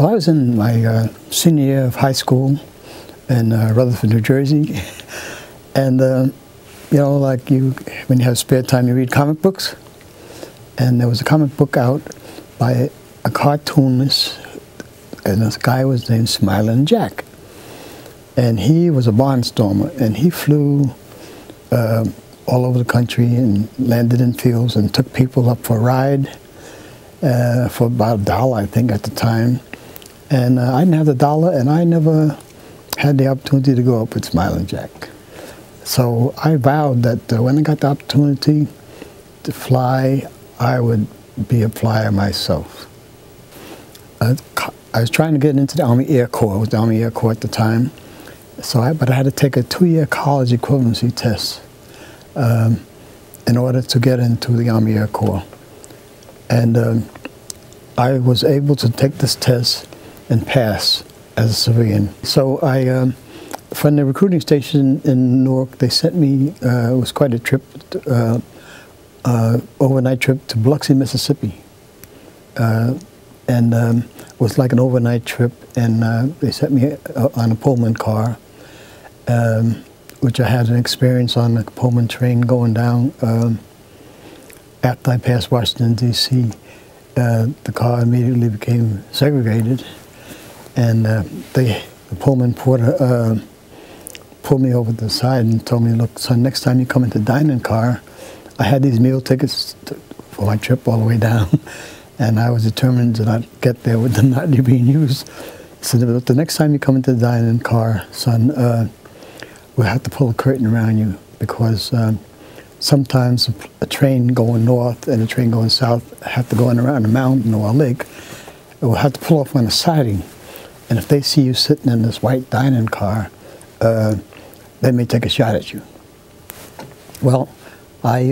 Well, I was in my senior year of high school in Rutherford, New Jersey, and you know, like when you have spare time, you read comic books, and there was a comic book out by a cartoonist, and this guy was named Smiling Jack, and he was a barnstormer, and he flew all over the country and landed in fields and took people up for a ride for about $1, I think, at the time. And I didn't have the $1, and I never had the opportunity to go up with Smiling Jack. So I vowed that when I got the opportunity to fly, I would be a flyer myself. I was trying to get into the Army Air Corps. I was the Army Air Corps at the time. But I had to take a 2-year college equivalency test in order to get into the Army Air Corps. And I was able to take this test and pass as a civilian. So from the recruiting station in Newark, they sent me, it was quite a trip, overnight trip to Biloxi, Mississippi. It was like an overnight trip, and they sent me on a Pullman car, which I had an experience on the Pullman train going down. After I passed Washington, D.C., the car immediately became segregated, and the Pullman porter pulled me over to the side and told me, "Look, son, next time you come into the dining car," I had these meal tickets for my trip all the way down, and I was determined to not get there with them not being used. He said, "The next time you come into the dining car, son, we'll have to pull a curtain around you, because sometimes a train going north and a train going south have to go in around a mountain or a lake. We'll have to pull off on a siding. And if they see you sitting in this white dining car, they may take a shot at you." Well, I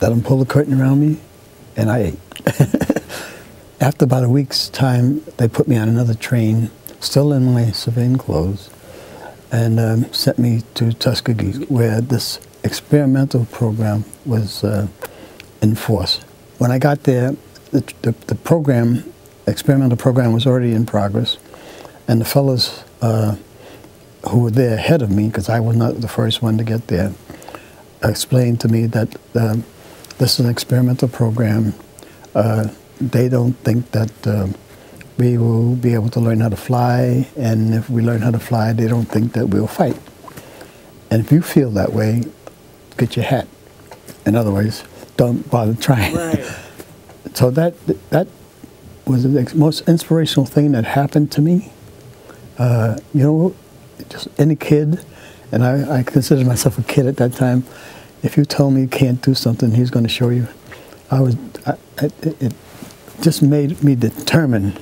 let them pull the curtain around me, and I ate. After about a week's time, they put me on another train, still in my civilian clothes, and sent me to Tuskegee, where this experimental program was in force. When I got there, the experimental program was already in progress, and the fellows who were there ahead of me, because I was not the first one to get there, explained to me that this is an experimental program. They don't think that we will be able to learn how to fly, and if we learn how to fly, they don't think that we'll fight. And if you feel that way, get your hat. In other words, don't bother trying. Right. So that was the most inspirational thing that happened to me. You know, just any kid, and I considered myself a kid at that time. If you tell me you can't do something, he's going to show you. It just made me determined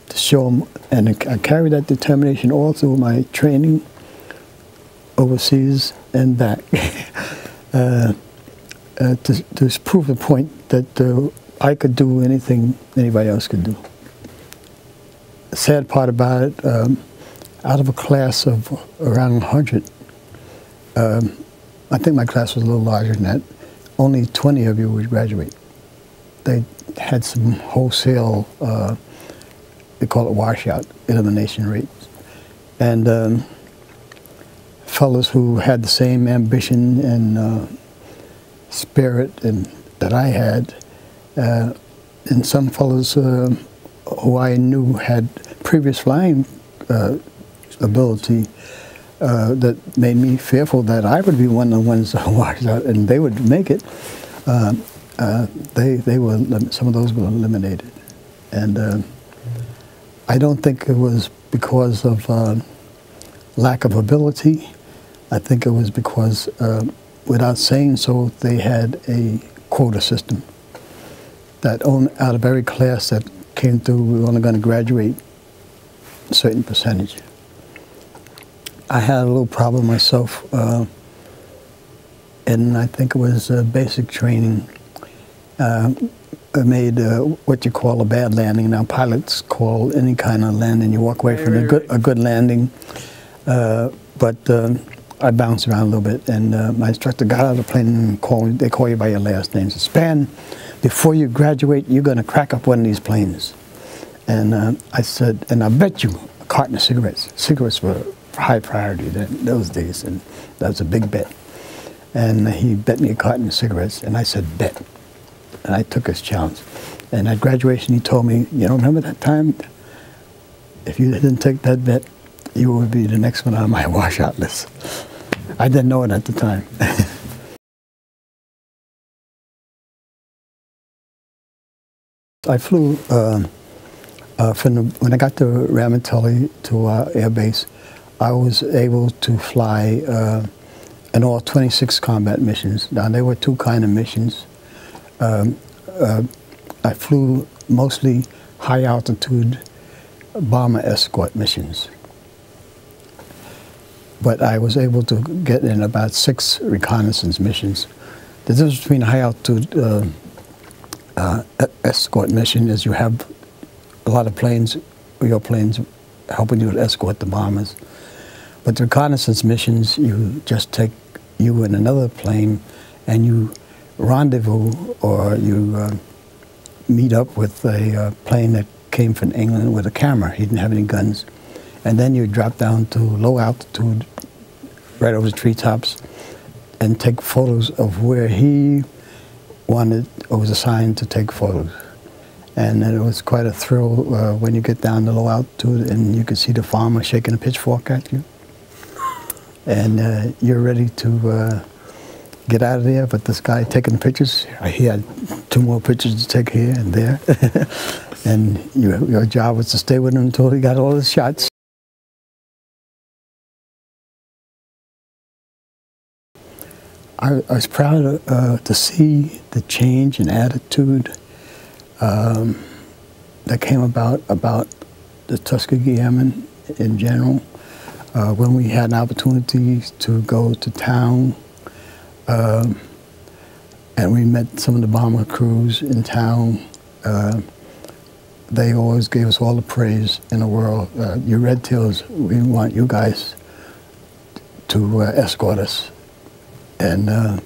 to show him, and I carried that determination all through my training overseas and back, to prove the point that I could do anything anybody else could do. The sad part about it, out of a class of around 100, I think my class was a little larger than that, only 20 of you would graduate. They had some wholesale, they call it washout, elimination rates. And fellows who had the same ambition and spirit that I had, and some fellows who I knew had previous flying ability, that made me fearful that I would be one of the ones that washed out and they would make it. Some of those were eliminated. And I don't think it was because of lack of ability. I think it was because, without saying so, they had a quota system that out of every class that came through, we were only going to graduate a certain percentage. I had a little problem myself, and I think it was basic training. I made what you call a bad landing. Now pilots call any kind of landing, you walk away from a good landing, but I bounced around a little bit, and my instructor got out of the plane and they call you by your last name. He said, "Spann, before you graduate, you're going to crack up one of these planes." And I said, and I bet you a carton of cigarettes. Cigarettes were high priority in those days, and that was a big bet. And he bet me a carton of cigarettes, and I said, bet. And I took his challenge. And at graduation, he told me, you know, remember that time? If you didn't take that bet, you would be the next one on my washout list. I didn't know it at the time. I flew when I got to Ramitelli to Air Base, I was able to fly in all 26 combat missions. Now, there were two kinds of missions. I flew mostly high altitude bomber escort missions. But I was able to get in about 6 reconnaissance missions. The difference between a high altitude escort mission is you have a lot of planes, your planes, helping you to escort the bombers. But the reconnaissance missions, you just take you and another plane and you rendezvous, or you meet up with a plane that came from England with a camera. He didn't have any guns. And then you drop down to low altitude, right over the treetops, and take photos of where he wanted or was assigned to take photos. And it was quite a thrill when you get down to low altitude and you can see the farmer shaking a pitchfork at you. And you're ready to get out of there, but this guy taking pictures, he had 2 more pictures to take here and there. And your job was to stay with him until he got all his shots. I was proud to see the change in attitude that came about the Tuskegee Airmen in general. When we had an opportunity to go to town, and we met some of the bomber crews in town, they always gave us all the praise in the world. You red tails, we want you guys to escort us. And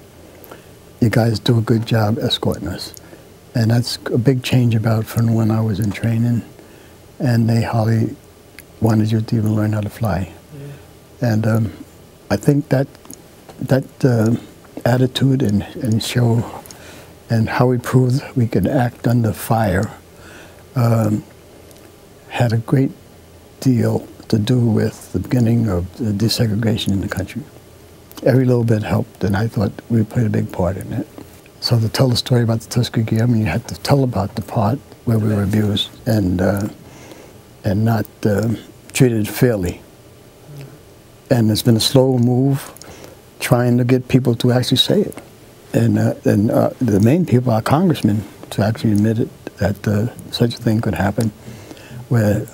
you guys do a good job escorting us. And that's a big change about from when I was in training. And they hardly wanted you to even learn how to fly. And I think that attitude and show and how we proved we could act under fire had a great deal to do with the beginning of the desegregation in the country. Every little bit helped, and I thought we played a big part in it. So to tell the story about the Tuskegee Airmen, you had to tell about the part where we were abused and not treated fairly. And it's been a slow move trying to get people to actually say it. And the main people, our congressmen, to actually admit it, that such a thing could happen, where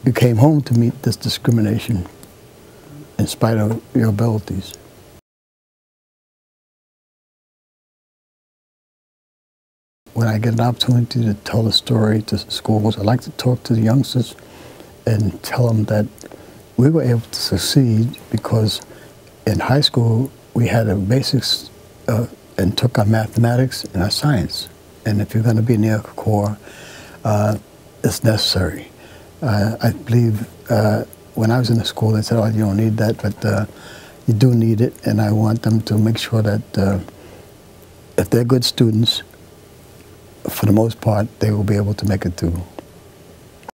you came home to meet this discrimination in spite of your abilities. When I get an opportunity to tell a story to schools, I like to talk to the youngsters and tell them that we were able to succeed because in high school we had a basics and took our mathematics and our science. And if you're going to be in the Air Corps, it's necessary. I believe when I was in the school, they said, oh, you don't need that, but you do need it, and I want them to make sure that if they're good students, for the most part, they will be able to make it too.